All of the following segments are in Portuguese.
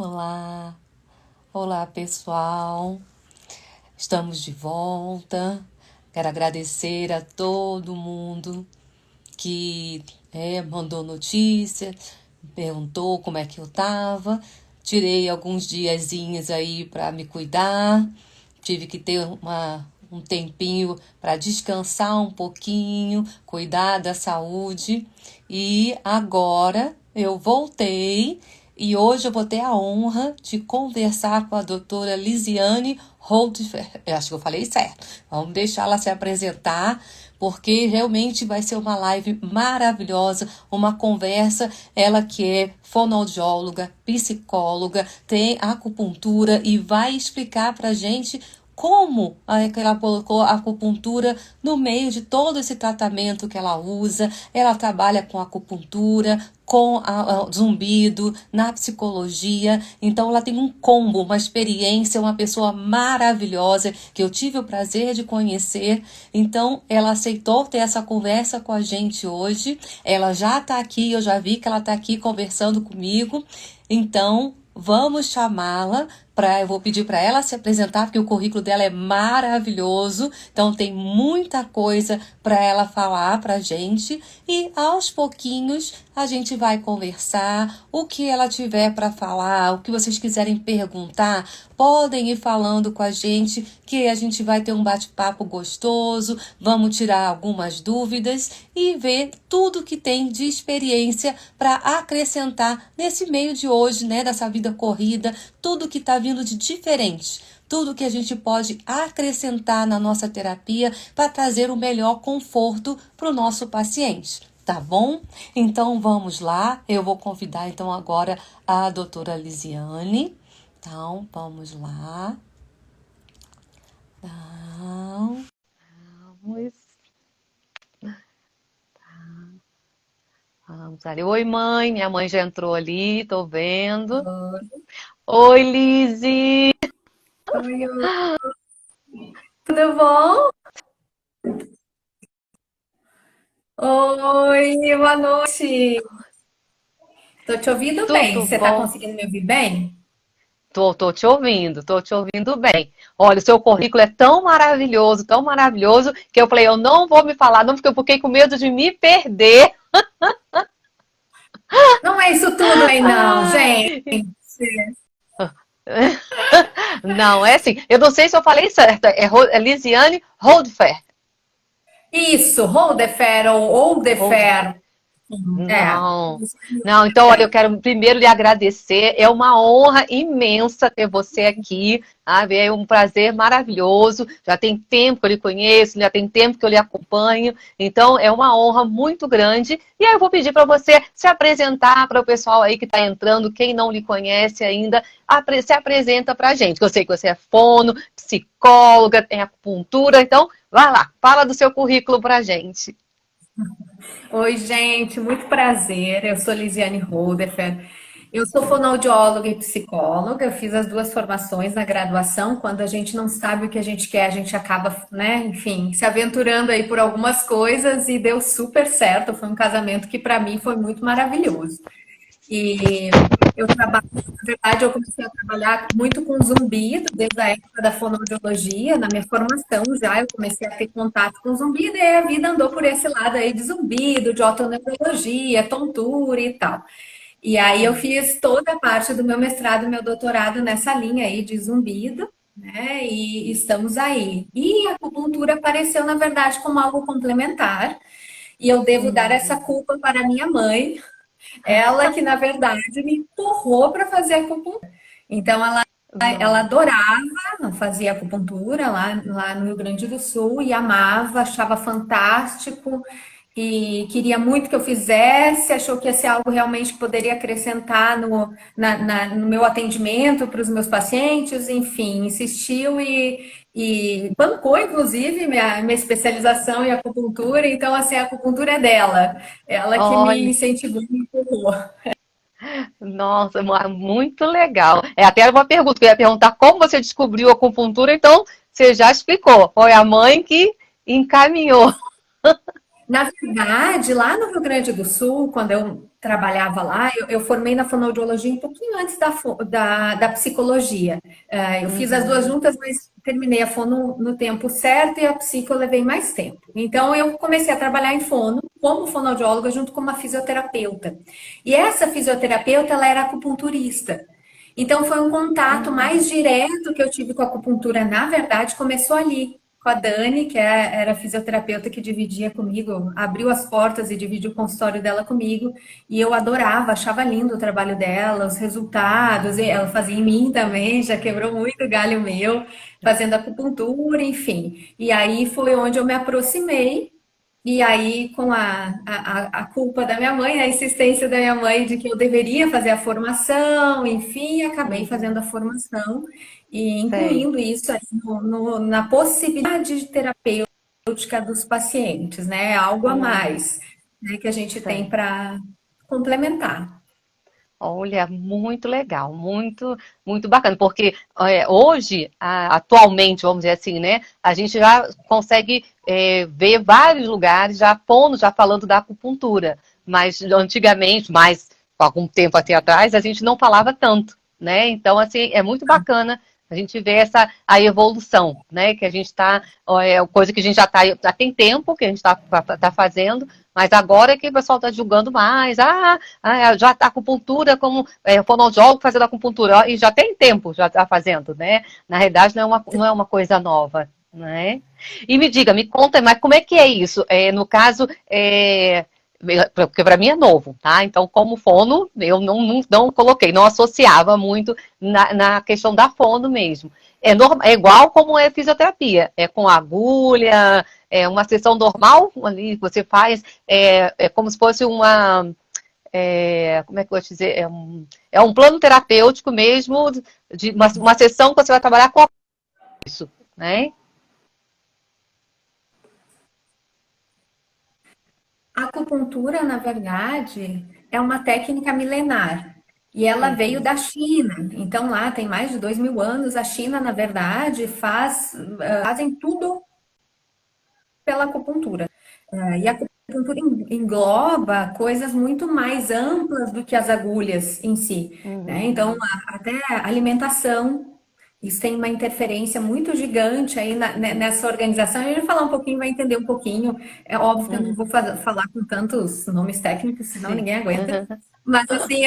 Olá, olá pessoal, estamos de volta. Quero agradecer a todo mundo que mandou notícia, perguntou como é que eu tava. Tirei alguns diazinhos aí para me cuidar, tive que ter um tempinho para descansar um pouquinho, cuidar da saúde e agora eu voltei e hoje eu vou ter a honra de conversar com a doutora Lisiane Holdfer. Eu acho que eu falei certo. Vamos deixar ela se apresentar, porque realmente vai ser uma live maravilhosa, uma conversa. Ela que é fonoaudióloga, psicóloga, tem acupuntura e vai explicar pra gente como ela colocou a acupuntura no meio de todo esse tratamento que ela usa. Ela trabalha com acupuntura, com zumbido, na psicologia. Então ela tem um combo, uma experiência, uma pessoa maravilhosa que eu tive o prazer de conhecer. Então ela aceitou ter essa conversa com a gente hoje. Ela já está aqui, eu já vi que ela está aqui conversando comigo. Então vamos chamá-la. Eu vou pedir para ela se apresentar, porque o currículo dela é maravilhoso, então tem muita coisa para ela falar para a gente, e aos pouquinhos a gente vai conversar. O que ela tiver para falar, o que vocês quiserem perguntar, podem ir falando com a gente, que a gente vai ter um bate-papo gostoso, vamos tirar algumas dúvidas e ver tudo que tem de experiência para acrescentar nesse meio de hoje, né, dessa vida corrida, tudo que está vindo de diferente, tudo que a gente pode acrescentar na nossa terapia para trazer o melhor conforto para o nosso paciente, tá bom? Então vamos lá, eu vou convidar então agora a doutora Lisiane. Então vamos lá. Então, vamos. Vamos ali. Oi, mãe. Minha mãe já entrou ali, tô vendo. Oi, Oi, Lizzy. oi, tudo bom? Oi, boa noite. Tô te ouvindo bem. Tudo Você tá bom? conseguindo me ouvir bem? Tô te ouvindo bem. Olha, o seu currículo é tão maravilhoso, que eu falei, eu não vou me falar, não, porque eu fiquei com medo de me perder. Não é isso tudo aí, não, gente. Ai. Não, é assim, eu não sei se eu falei certo, é Lisiane Holdfer. Isso, Holdefer ou Holdfer. Oldefer. É, Não, isso mesmo. não, então olha, eu quero primeiro lhe agradecer, é uma honra imensa ter você aqui, sabe? É um prazer maravilhoso, já tem tempo que eu lhe conheço, já tem tempo que eu lhe acompanho, então é uma honra muito grande, e aí eu vou pedir para você se apresentar para o pessoal aí que está entrando, quem não lhe conhece ainda, se apresenta para a gente, que eu sei que você é fono, psicóloga, tem acupuntura, então vai lá, fala do seu currículo para a gente. Oi, gente, muito prazer. Eu sou Lisiane Holdefer. Eu sou fonoaudióloga e psicóloga. Eu fiz as duas formações na graduação. Quando a gente não sabe o que a gente quer, a gente acaba, né, enfim, se aventurando aí por algumas coisas e deu super certo. Foi um casamento que para mim foi muito maravilhoso. E eu trabalho, na verdade, eu comecei a trabalhar muito com zumbido desde a época da fonoaudiologia, na minha formação já eu comecei a ter contato com zumbido e aí a vida andou por esse lado aí de zumbido, de otoneurologia, tontura e tal. E aí eu fiz toda a parte do meu mestrado e meu doutorado nessa linha aí de zumbido, né? E estamos aí. E a acupuntura apareceu, na verdade, como algo complementar, e eu devo dar essa culpa para minha mãe, ela que, na verdade, me empurrou para fazer acupuntura. Então, ela Não. adorava fazer acupuntura lá no Rio Grande do Sul e amava, achava fantástico e queria muito que eu fizesse, achou que ia ser algo realmente que poderia acrescentar no meu atendimento para os meus pacientes, enfim, insistiu e bancou, inclusive, minha especialização em acupuntura, então, assim, a acupuntura é dela, ela que me Olha. incentivou e me empurrou. Nossa, muito legal. É até uma pergunta que eu ia perguntar como você descobriu a acupuntura, então você já explicou. Foi a mãe que encaminhou. Na verdade, lá no Rio Grande do Sul, quando eu trabalhava lá, eu formei na fonoaudiologia um pouquinho antes da psicologia. Eu fiz as duas Uhum. juntas, mas terminei a fono no tempo certo e a psico eu levei mais tempo. Então, eu comecei a trabalhar em fono, como fonoaudióloga, junto com uma fisioterapeuta. E essa fisioterapeuta, ela era acupunturista. Então, foi um contato mais Hum, direto que eu tive com a acupuntura. Na verdade, começou ali, com a Dani, que era a fisioterapeuta que dividia comigo, abriu as portas e dividiu o consultório dela comigo. E eu adorava, achava lindo o trabalho dela, os resultados. E ela fazia em mim também, já quebrou muito galho meu, fazendo acupuntura, enfim. E aí foi onde eu me aproximei e aí, com a culpa da minha mãe, a insistência da minha mãe de que eu deveria fazer a formação, enfim, acabei fazendo uhum. a formação e Sei, incluindo isso aí na possibilidade de terapêutica dos pacientes, né? Algo a uhum. mais, né, que a gente tem Sei. para complementar. Olha, muito legal, muito, muito bacana, porque hoje, atualmente, vamos dizer assim, né, a gente já consegue ver vários lugares já pondo, já falando da acupuntura, mas antigamente, mais algum tempo até atrás, a gente não falava tanto, né? Então, assim, é muito bacana a gente ver a evolução, né? Que a gente está, coisa que a gente já tem tempo que a gente tá fazendo, mas agora é que o pessoal está julgando mais, já a acupuntura como fonoaudiólogo fazendo acupuntura, e já tem tempo, já está fazendo, né? Na realidade, não é uma coisa nova, né? E me diga, me conta, mas como é que é isso? No caso, porque para mim é novo, tá? Então, como fono, eu não coloquei, não associava muito na questão da fono mesmo. É igual como é fisioterapia, é com agulha, é uma sessão normal ali que você faz, é como se fosse como é que eu vou te dizer? É um plano terapêutico mesmo, de uma sessão que você vai trabalhar com isso, né? A acupuntura, na verdade, é uma técnica milenar. E ela veio Uhum, da China. Então, lá tem mais de 2000 anos. A China, na verdade, fazem tudo pela acupuntura. E a acupuntura engloba coisas muito mais amplas do que as agulhas em si, né? Então, uhum, até a alimentação, isso tem uma interferência muito gigante aí nessa organização. A gente vai falar um pouquinho, vai entender um pouquinho. É óbvio que eu não uhum, vou falar com tantos nomes técnicos, senão sim. ninguém aguenta. Uhum, Mas assim,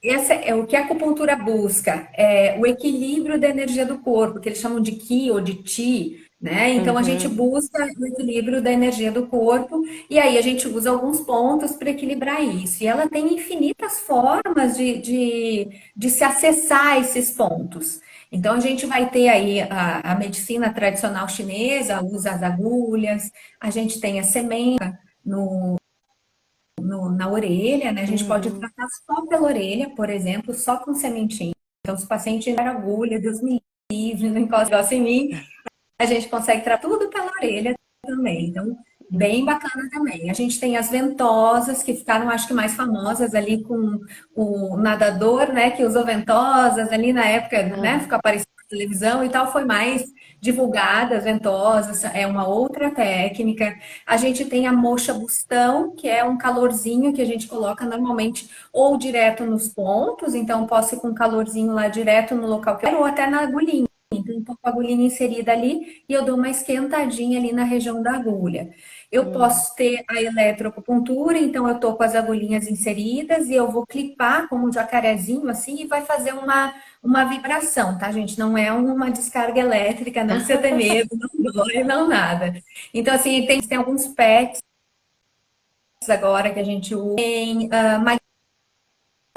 esse é o que a acupuntura busca, é o equilíbrio da energia do corpo, que eles chamam de Qi ou de Ti, né? Então a gente uhum, busca o equilíbrio da energia do corpo e aí a gente usa alguns pontos para equilibrar isso. E ela tem infinitas formas de se acessar esses pontos. Então a gente vai ter aí a medicina tradicional chinesa, usa as agulhas, a gente tem a semente na orelha, né? A gente pode uhum, tratar só pela orelha, por exemplo, só com sementinha. Então, se o paciente tiver agulha, Deus me livre, não encosta negócio em mim, a gente consegue tratar tudo pela orelha também. Então, bem uhum, bacana também. A gente tem as ventosas, que ficaram, acho que, mais famosas ali com o nadador, né, que usou ventosas ali na época, né, uhum, ficou aparecendo na televisão e tal, foi mais divulgada, as ventosas, é uma outra técnica. A gente tem a moxa bustão, que é um calorzinho que a gente coloca normalmente ou direto nos pontos, então posso ir com um calorzinho lá direto no local que eu quero, ou até na agulhinha. Então, eu tô com a agulhinha inserida ali e eu dou uma esquentadinha ali na região da agulha. Eu uhum. posso ter a eletroacupuntura, então eu tô com as agulhinhas inseridas e eu vou clipar como um jacarezinho assim e vai fazer uma vibração, tá, gente? Não é uma descarga elétrica, não precisa ter medo, não dói, não nada. Então, assim, tem alguns pets agora que a gente usa, tem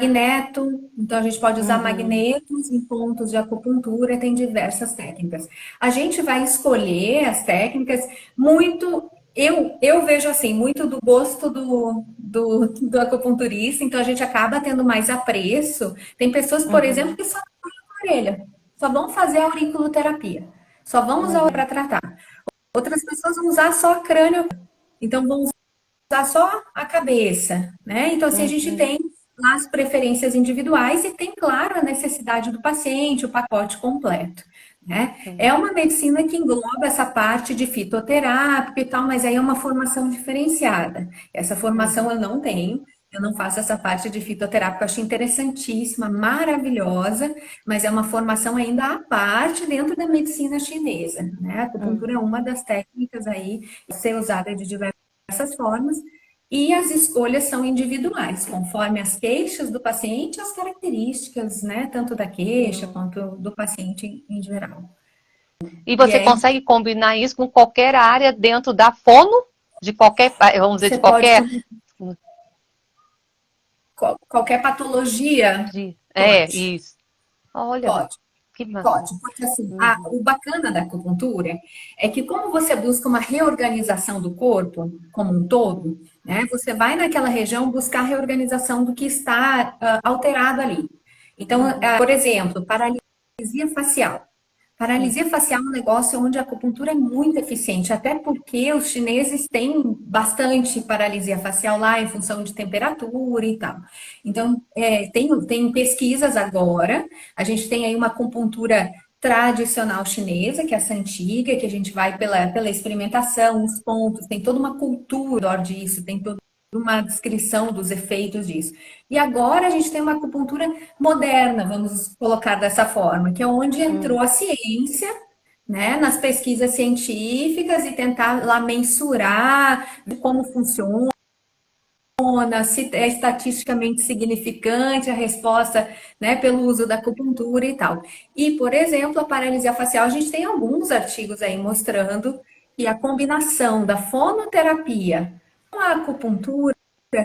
magneto, então a gente pode usar Uhum. magnetos em pontos de acupuntura, tem diversas técnicas. A gente vai escolher as técnicas muito. Eu vejo assim, muito do gosto do acupunturista, então a gente acaba tendo mais apreço. Tem pessoas, por exemplo, Uhum, que só tratam a orelha, só vão fazer a auriculoterapia, só vão usar para uhum, tratar. Outras pessoas vão usar só crânio, então vão usar só a cabeça, né? Então, assim, a gente uhum, tem lá as preferências individuais e tem, claro, a necessidade do paciente, o pacote completo. né? É Hum, uma medicina que engloba essa parte de fitoterápica e tal, mas aí é uma formação diferenciada. Essa formação uhum, eu não tenho, eu não faço essa parte de fitoterápica, eu acho interessantíssima, maravilhosa, mas é uma formação ainda à parte dentro da medicina chinesa, né? A acupuntura é uhum. uma das técnicas aí, ser usada de diversas formas, e as escolhas são individuais, conforme as queixas do paciente, as características, né, tanto da queixa Não. quanto do paciente em geral. E E você aí consegue combinar isso com qualquer área dentro da fono, de qualquer, vamos dizer, você de pode, qualquer. qualquer patologia, É, pode, isso. Olha, pode. que massa. Pode, porque assim, Uhum, o bacana da acupuntura é que como você busca uma reorganização do corpo como um todo, né, você vai naquela região buscar a reorganização do que está alterado ali. Então, uhum, por exemplo, paralisia facial. uhum, Paralisia facial é um negócio onde a acupuntura é muito eficiente, até porque os chineses têm bastante paralisia facial lá em função de temperatura e tal. Então, tem pesquisas agora, a gente tem aí uma acupuntura tradicional chinesa, que é essa antiga, que a gente vai pela experimentação, os pontos, tem toda uma cultura ao redor disso, tem toda uma descrição dos efeitos disso. E agora a gente tem uma acupuntura moderna, vamos colocar dessa forma, que é onde entrou uhum, a ciência, né, nas pesquisas científicas e tentar lá mensurar como funciona, se é estatisticamente significante a resposta, né, pelo uso da acupuntura e tal. E, por exemplo, a paralisia facial, a gente tem alguns artigos aí mostrando que a combinação da fonoterapia com a acupuntura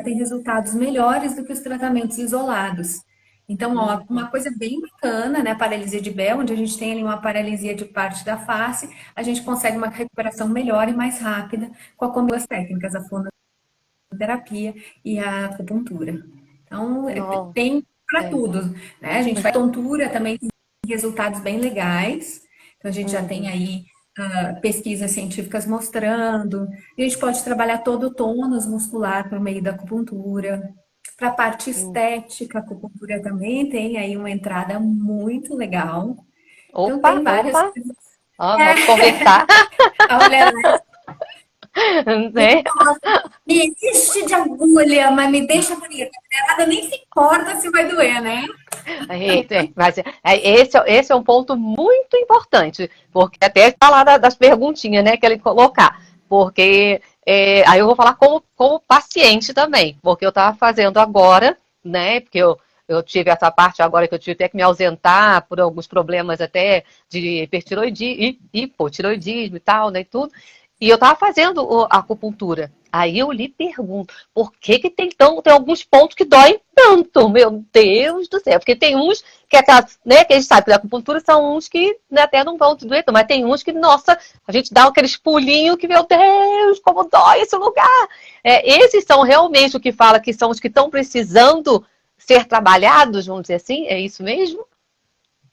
tem resultados melhores do que os tratamentos isolados. Então, ó, uma uhum, coisa bem bacana, né? Paralisia de Bell, onde a gente tem ali uma paralisia de parte da face, a gente consegue uma recuperação melhor e mais rápida com a combinação das técnicas, a fonoterapia e a acupuntura. Então, não, tem para é, tudo, né? A gente faz tontura também tem resultados bem legais. Então, a gente já tem uhum, aí pesquisas científicas mostrando. E a gente pode trabalhar todo o tônus muscular por meio da acupuntura. Para a parte uhum. estética, a acupuntura também tem aí uma entrada muito legal. Então, Opa, tem várias opa, coisas. ó, vamos conversar, A mulher né? me enche de agulha, mas me deixa bonita. Ela nem se importa se vai doer, né? Mas esse é um ponto muito importante, porque até falar das perguntinhas, né, que ele colocar, porque aí eu vou falar como paciente também, porque eu estava fazendo agora, né, porque eu tive essa parte agora que eu tive até que me ausentar por alguns problemas até de hipertiroidismo, hipotiroidismo e tal, né, e tudo, e eu estava fazendo a acupuntura. Aí eu lhe pergunto, por que que tem alguns pontos que doem tanto, meu Deus do céu? Porque tem uns que, né, que a gente sabe que da acupuntura são uns que, né, até não vão doer, mas tem uns que, nossa, a gente dá aqueles pulinhos que, meu Deus, como dói esse lugar. Esses são realmente o que fala que são os que estão precisando ser trabalhados, vamos dizer assim? É isso mesmo?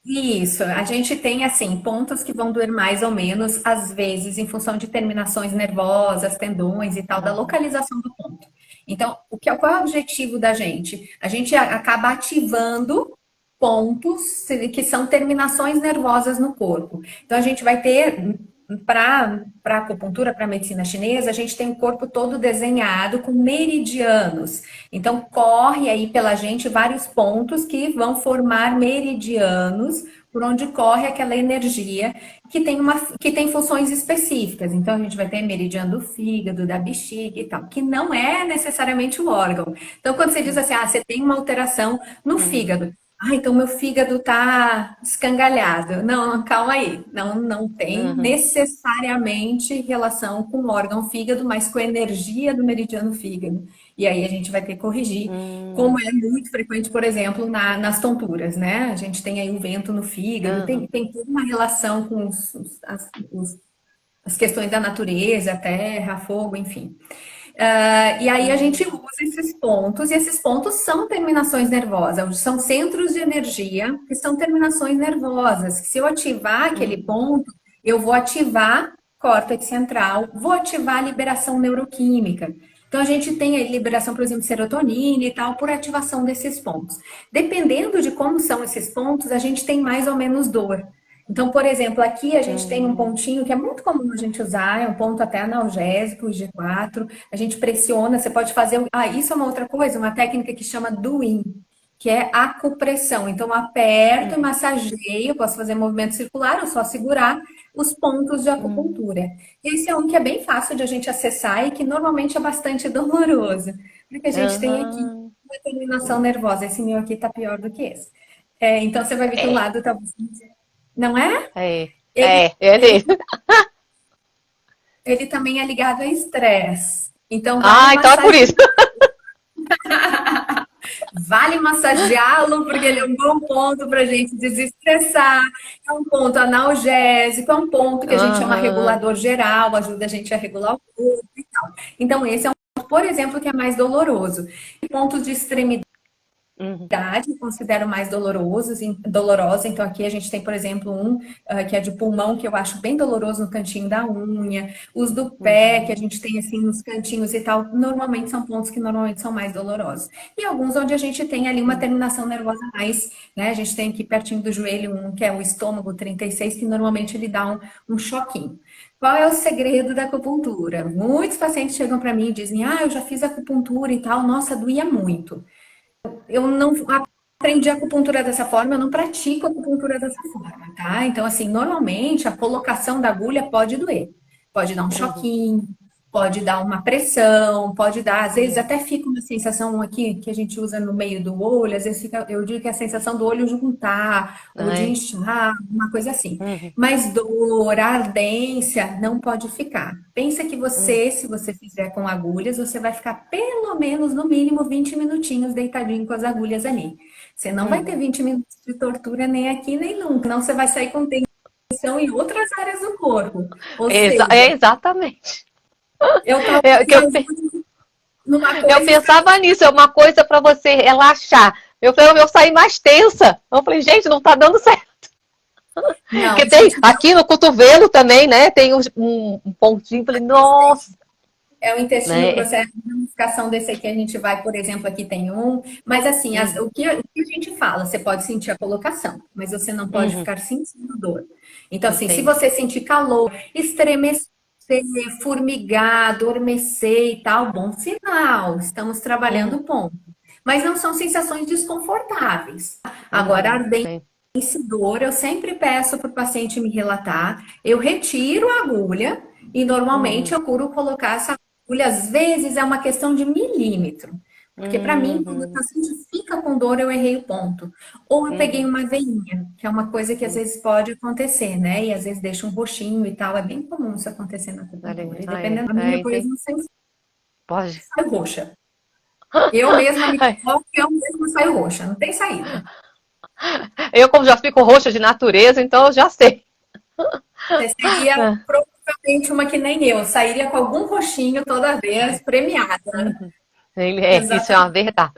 Isso, a gente tem assim pontos que vão doer mais ou menos, às vezes, em função de terminações nervosas, tendões e tal, da Uhum, localização do ponto. Então, qual é o objetivo da gente? A gente acaba ativando pontos que são terminações nervosas no corpo. Então, a gente vai ter, para acupuntura, para a medicina chinesa, a gente tem o corpo todo desenhado com meridianos. Então, corre aí pela gente vários pontos que vão formar meridianos por onde corre aquela energia que tem funções específicas. Então, a gente vai ter meridiano do fígado, da bexiga e tal, que não é necessariamente o órgão. Então, quando você diz assim, você tem uma alteração no uhum, fígado. Então meu fígado tá escangalhado. Não, calma aí. Não, não tem uhum, necessariamente relação com o órgão fígado, mas com a energia do meridiano fígado. E aí a gente vai ter que corrigir. Como uhum, é muito frequente, por exemplo, nas tonturas, né? A gente tem aí o vento no fígado, uhum, tem toda uma relação com as questões da natureza, terra, fogo, enfim. E aí a gente uhum, usa esses pontos, e esses pontos são terminações nervosas, são centros de energia que são terminações nervosas. Se eu ativar aquele uhum, ponto, eu vou ativar córtex central, vou ativar a liberação neuroquímica. Então a gente tem a liberação, por exemplo, de serotonina e tal, por ativação desses pontos. Dependendo de como são esses pontos, a gente tem mais ou menos dor. Então, por exemplo, aqui a gente tem um Hum, pontinho que é muito comum a gente usar, é um ponto até analgésico, o G4. A gente pressiona, você pode fazer. Ah, isso é uma outra coisa, uma técnica que chama doing, que é acupressão. Então, eu aperto e uhum, massageio, posso fazer movimento circular ou só segurar os pontos de hum, acupuntura. Esse é um que é bem fácil de a gente acessar e que normalmente é bastante doloroso, porque a gente tem aqui aham, uma terminação nervosa. Esse meu aqui tá pior do que esse. É, então, você vai ver que o é, lado tá. Não é? é, Ele, é ele, dele. ele também é ligado a estresse. Então, vale Ah, então é por massagear. isso. Vale massageá-lo, porque ele é um bom ponto para a gente desestressar. É um ponto analgésico, é um ponto que a gente chama Aham, regulador geral, ajuda a gente a regular o corpo e tal. Então, esse é um ponto, por exemplo, que é mais doloroso. E pontos de extremidade uhum, considero mais dolorosa. Então, aqui a gente tem, por exemplo, um que é de pulmão, que eu acho bem doloroso no cantinho da unha. Os do pé, que a uhum, gente tem assim nos cantinhos e tal, normalmente são pontos que normalmente são mais dolorosos. E alguns onde a gente tem ali uma uhum, terminação nervosa mais, né? A gente tem aqui pertinho do joelho um que é o estômago 36, que normalmente ele dá um choquinho. Qual é o segredo da acupuntura? Muitos pacientes chegam para mim e dizem: Ah, eu já fiz acupuntura e tal, nossa, doía muito. Eu não aprendi acupuntura dessa forma, eu não pratico acupuntura dessa forma, tá? Então, assim, normalmente a colocação da agulha pode doer. Pode dar um uhum, choquinho, pode dar uma pressão, pode dar, às vezes uhum. até fica uma sensação aqui que a gente usa no meio do olho, às vezes fica, eu digo que é a sensação do olho juntar, ou de Ai, inchar, uma coisa assim. uhum, Mas dor, ardência, não pode ficar. Pensa que uhum, você, se você fizer com agulhas, você vai ficar pelo menos, no mínimo, 20 minutinhos deitadinho com as agulhas ali. Você não vai ter uhum. 20 minutos de tortura nem aqui, nem nunca. Não, você vai sair com tensão em outras áreas do corpo. Ou É seja, exatamente. eu talvez É, que ajude numa eu coisa pensava nisso, é uma coisa para você relaxar. Eu saí mais tensa. Eu falei, gente, não tá dando certo. não, Porque a tem gente aqui no cotovelo também, né? Tem um pontinho. Falei, nossa, é o intestino né? grosso, é a ramificação desse aqui, a gente vai, por exemplo, aqui tem um, mas assim, Uhum, o que a gente fala, você pode sentir a colocação, mas você não pode uhum, ficar sentindo dor. Então, assim, se entendi. você sentir calor, estremecer, formigar, adormecer e tal, bom sinal, estamos trabalhando Uhum, o ponto. Mas não são sensações desconfortáveis. Agora, uhum, ardência sim. e dor, eu sempre peço para o paciente me relatar, eu retiro a agulha e normalmente Uhum, eu curo colocar essa agulha, às vezes é uma questão de milímetro. Porque para mim, quando o uhum, paciente fica com dor, eu errei o ponto. Ou eu peguei uhum. uma veinha, que é uma coisa que às vezes pode acontecer, né? E às vezes deixa um roxinho e tal. É bem comum isso acontecer na acupuntura. E dependendo da minha, depois Entendi. não sei se Pode. sai roxa. Eu mesma me coloco, eu mesma saio roxa. Não tem saída. Eu, como já fico roxa de natureza, então eu já sei. Você seria provavelmente uma que nem eu. Sairia com algum roxinho toda vez, premiada. Isso é uma Exatamente. verdade.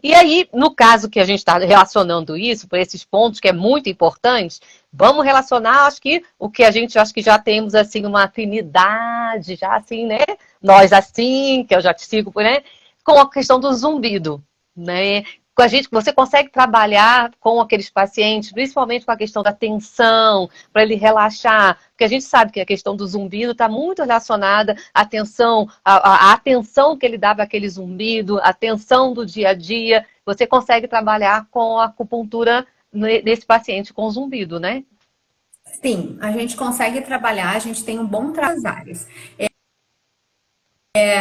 E aí, no caso que a gente está relacionando isso, por esses pontos que é muito importante, vamos relacionar, acho que o que a gente acho que já temos assim uma afinidade, já assim, né? Nós assim, que eu já te sigo, né? Com a questão do zumbido, né? Com a gente, você consegue trabalhar com aqueles pacientes, principalmente com a questão da tensão, para ele relaxar, porque a gente sabe que a questão do zumbido está muito relacionada à tensão, à atenção que ele dá para aquele zumbido, a tensão do dia a dia. Você consegue trabalhar com a acupuntura nesse paciente com zumbido, né? Sim, a gente consegue trabalhar, a gente tem um bom trabalho nas áreas.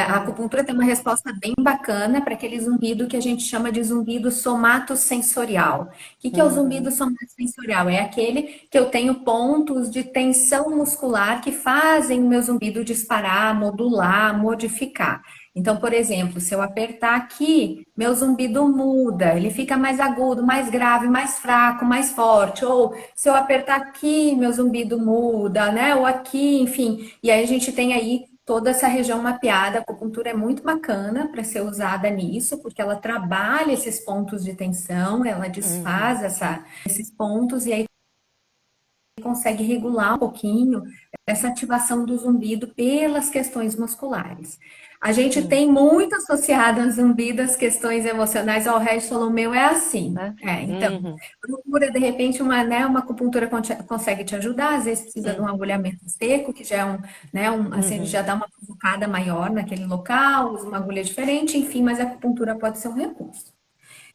A Uhum, acupuntura tem uma resposta bem bacana para aquele zumbido que a gente chama de zumbido somatosensorial. O que é o zumbido uhum, somatosensorial? É aquele que eu tenho pontos de tensão muscular que fazem o meu zumbido disparar, modular, modificar. Então, por exemplo, se eu apertar aqui, meu zumbido muda, ele fica mais agudo, mais grave, mais fraco, mais forte. Ou se eu apertar aqui, meu zumbido muda, né? Ou aqui, enfim. E aí a gente tem aí toda essa região mapeada. A acupuntura é muito bacana para ser usada nisso, porque ela trabalha esses pontos de tensão, ela uhum, desfaz esses pontos, e aí consegue regular um pouquinho essa ativação do zumbido pelas questões musculares. A gente tem muito associado ao zumbido as questões emocionais. Ó, o Regis falou, o meu é assim. né? Então, procura de repente uma acupuntura consegue te ajudar, às vezes precisa de um agulhamento seco, que já é assim, já dá uma provocada maior naquele local, usa uma agulha diferente, enfim, mas a acupuntura pode ser um recurso.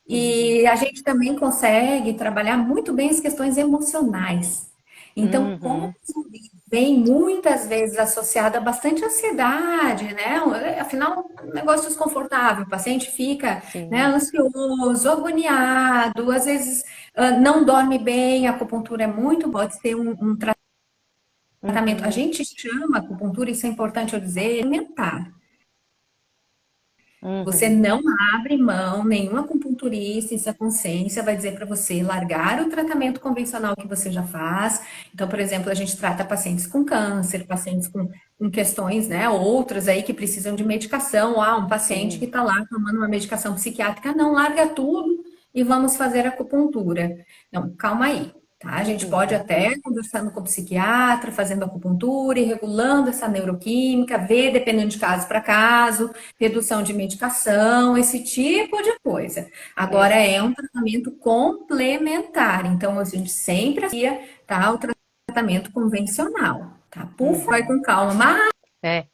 Uhum. E a gente também consegue trabalhar muito bem as questões emocionais. Então, como Uhum. o zumbi vem muitas vezes associado a bastante ansiedade, né? Afinal, um negócio desconfortável. O paciente fica, né, Sim. ansioso, agoniado, às vezes não dorme bem. A acupuntura é muito, pode ser um tratamento. A Uhum. gente chama acupuntura, isso é importante eu dizer, alimentar. Você Uhum. não abre mão, nenhum acupunturista em sua consciência vai dizer para você largar o tratamento convencional que você já faz. Então, por exemplo, a gente trata pacientes com câncer, pacientes com questões, né, outras aí que precisam de medicação. Ah, um paciente que Sim. está lá tomando uma medicação psiquiátrica, não larga tudo e vamos fazer acupuntura. Não, calma aí. Tá? A gente pode Uhum. até conversando com o psiquiatra, fazendo acupuntura e regulando essa neuroquímica, ver dependendo de caso para caso, redução de medicação, esse tipo de coisa. Agora É. é um tratamento complementar, então a gente sempre associa, tá, o tratamento convencional, tá? Por favor, vai Uhum. com calma, É.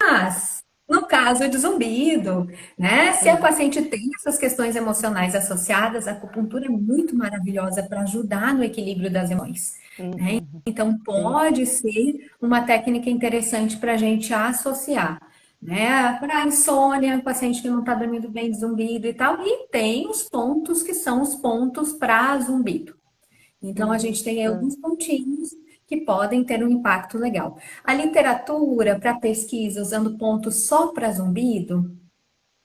mas no caso de zumbido, né? Se a Uhum. paciente tem essas questões emocionais associadas, a acupuntura é muito maravilhosa para ajudar no equilíbrio das emoções. Uhum. Então, Sim. pode ser uma técnica interessante para a gente associar, né? Para insônia, paciente que não está dormindo bem de zumbido e tal. E tem os pontos que são os pontos para zumbido. Então, a Uhum. gente tem aí Uhum. alguns pontinhos que podem ter um impacto legal. A literatura para pesquisa usando pontos só para zumbido,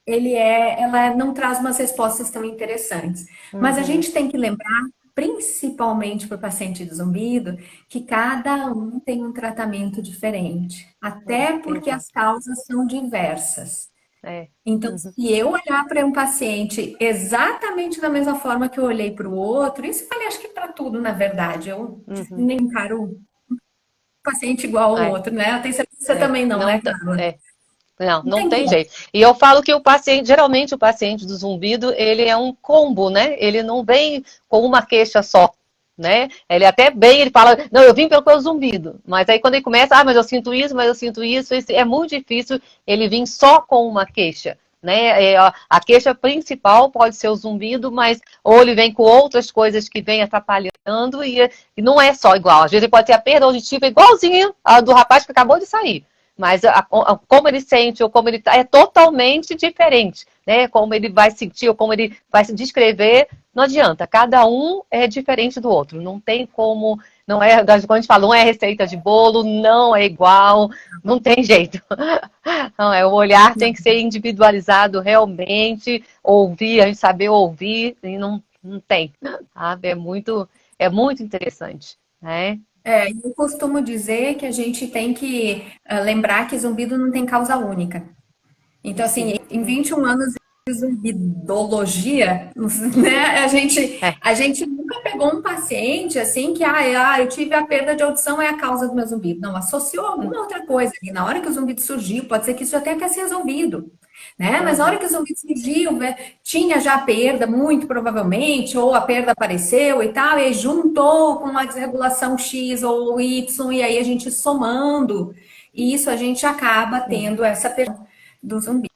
ela não traz umas respostas tão interessantes. Mas a Uhum. gente tem que lembrar, principalmente para o paciente de zumbido, que cada um tem um tratamento diferente, até porque as Exato. causas são diversas. É. Então, Uhum. se eu olhar para um paciente exatamente da mesma forma que eu olhei para o outro, isso vale acho que para tudo, na verdade. Eu Uhum. nem encaro o paciente igual ao É. outro, né? Eu tenho certeza que você É. também não, Não, né, Carla? é. Não, Não não tem tem como. jeito. E eu falo que o paciente, geralmente o paciente do zumbido, ele é um combo, né? Ele não vem com uma queixa só, né? Ele até bem, ele fala, não, eu vim pelo zumbido. Mas aí quando ele começa, mas eu sinto isso, mas eu sinto isso, é muito difícil ele vir só com uma queixa. Né? A queixa principal pode ser o zumbido, mas ou ele vem com outras coisas que vem atrapalhando e não é só igual. Às vezes ele pode ter a perda auditiva igualzinha a do rapaz que acabou de sair. Mas como ele sente ou como ele está é totalmente diferente, né? Como ele vai sentir ou como ele vai se descrever, não adianta. Cada um é diferente do outro. Não tem como, não é, quando a gente fala, não é receita de bolo, não é igual, não tem jeito. Não, o olhar tem que ser individualizado realmente, ouvir, a gente saber ouvir, e não tem, sabe? É muito interessante, né? Eu costumo dizer que a gente tem que lembrar que zumbido não tem causa única. Então, assim, Sim. em 21 anos de zumbidologia, né, É. a gente nunca pegou um paciente assim que, eu tive a perda de audição, é a causa do meu zumbido. Não, associou alguma outra coisa. E na hora que o zumbido surgiu, pode ser que isso já tenha até se resolvido. Né? Mas na hora Uhum. que o zumbido surgiu, né, tinha já perda, muito provavelmente, ou a perda apareceu e tal, e aí juntou com uma desregulação X ou Y, e aí a gente somando, e isso a gente acaba Uhum. tendo essa perda do zumbido.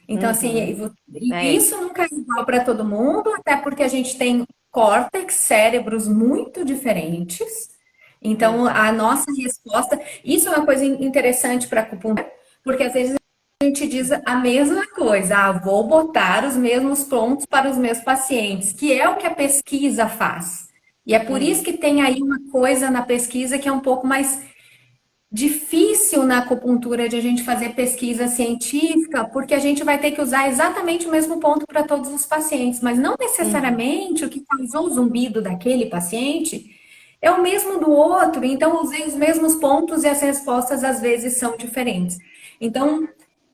Então, assim, Uhum. É. isso nunca é igual para todo mundo, até porque a gente tem córtex, cérebros muito diferentes. Então, a Exato. nossa resposta, isso é uma coisa interessante para a acupuntura, porque às vezes a gente diz a mesma coisa, vou botar os mesmos pontos para os meus pacientes, que é o que a pesquisa faz. E é por isso Uhum. que tem aí uma coisa na pesquisa que é um pouco mais difícil na acupuntura de a gente fazer pesquisa científica, porque a gente vai ter que usar exatamente o mesmo ponto para todos os pacientes, mas não Uhum. necessariamente o que causou o zumbido daquele paciente é o mesmo do outro, então usei os mesmos pontos e as respostas às vezes são diferentes. Então,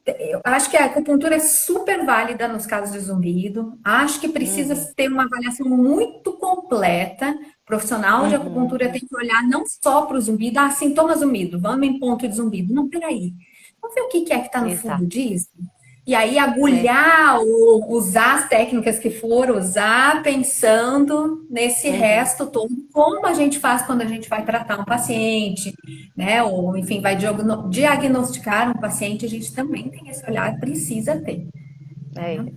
eu acho que a acupuntura é super válida nos casos de zumbido. Acho que precisa Uhum. ter uma avaliação muito completa, profissional de acupuntura tem que olhar não só para o zumbido, sintoma zumbido, vamos em ponto de zumbido. Não, peraí. Vamos ver o que é que está no fundo Exato. disso? E aí É. agulhar ou usar as técnicas que for usar, pensando nesse Uhum. resto todo, como a gente faz quando a gente vai tratar um paciente, né? Ou, enfim, vai diagnosticar um paciente, a gente também tem esse olhar, precisa ter. É, Né?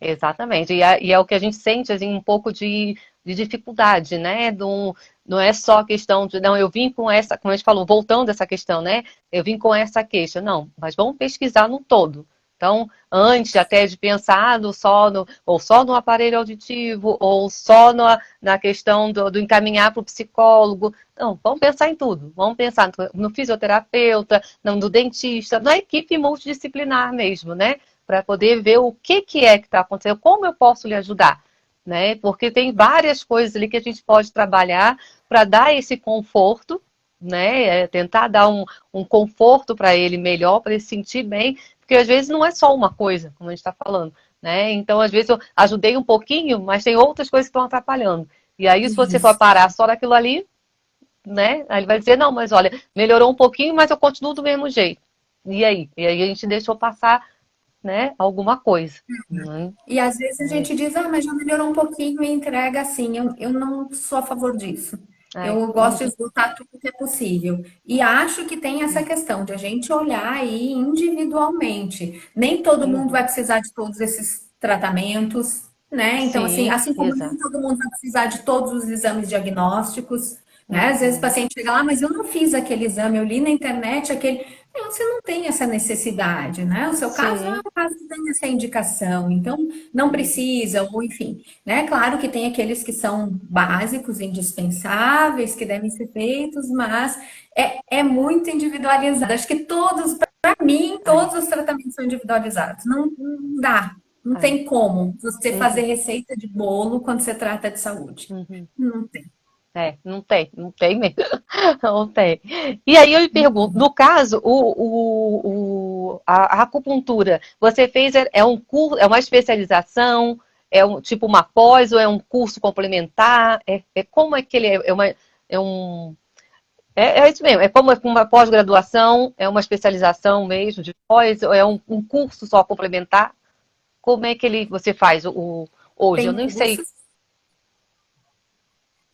exatamente. E é o que a gente sente, assim, um pouco de dificuldade, né? Não é só a questão de, não, eu vim com essa, como a gente falou, voltando essa questão, né? Eu vim com essa queixa. Não, mas vamos pesquisar no todo. Então, antes até de pensar ou só no aparelho auditivo, ou só na questão do encaminhar para o psicólogo. Não, vamos pensar em tudo. Vamos pensar no fisioterapeuta, no dentista, na equipe multidisciplinar mesmo, né? Para poder ver o que é que está acontecendo, como eu posso lhe ajudar, né? Porque tem várias coisas ali que a gente pode trabalhar para dar esse conforto, né? Tentar dar um conforto para ele melhor, para ele se sentir bem, porque às vezes não é só uma coisa, como a gente está falando, né? Então, às vezes eu ajudei um pouquinho, mas tem outras coisas que estão atrapalhando. E aí, se você for Isso. parar só naquilo ali, né? Aí ele vai dizer, não, mas olha, melhorou um pouquinho, mas eu continuo do mesmo jeito. E aí? E aí a gente deixou passar, né, alguma coisa. Né? E às vezes a É, gente diz, mas já melhorou um pouquinho e entrega assim. Eu não sou a favor disso. é, Eu gosto de esgotar tudo que é possível. E acho que tem essa questão de a gente olhar aí individualmente. Nem todo mundo vai uhum. precisar de todos esses tratamentos, né? Então, assim, Sim, assim como nem exato. todo mundo vai precisar de todos os exames diagnósticos, né? Às vezes o Uhum. paciente chega lá, mas eu não fiz aquele exame, eu li na internet aquele. Não, você não tem essa necessidade, né? O seu caso é Sim. um caso que tem essa indicação, então não Uhum. precisa, ou enfim, né? Claro que tem aqueles que são básicos, indispensáveis, que devem ser feitos, mas é muito individualizado. Acho que todos, para mim, É, todos os tratamentos são individualizados. Não dá, não é. tem como você fazer Uhum. receita de bolo quando você trata de saúde. Uhum. Não tem. É, não tem mesmo. Não tem. E aí eu me pergunto, no caso, a acupuntura, você fez, é um curso, é uma especialização, é um tipo uma pós ou é um curso complementar? Como é que ele é? É um, é isso mesmo, é como uma pós-graduação, é uma especialização mesmo de pós, ou é um curso só complementar? Como é que você faz hoje? Eu Tem nem sei. cursos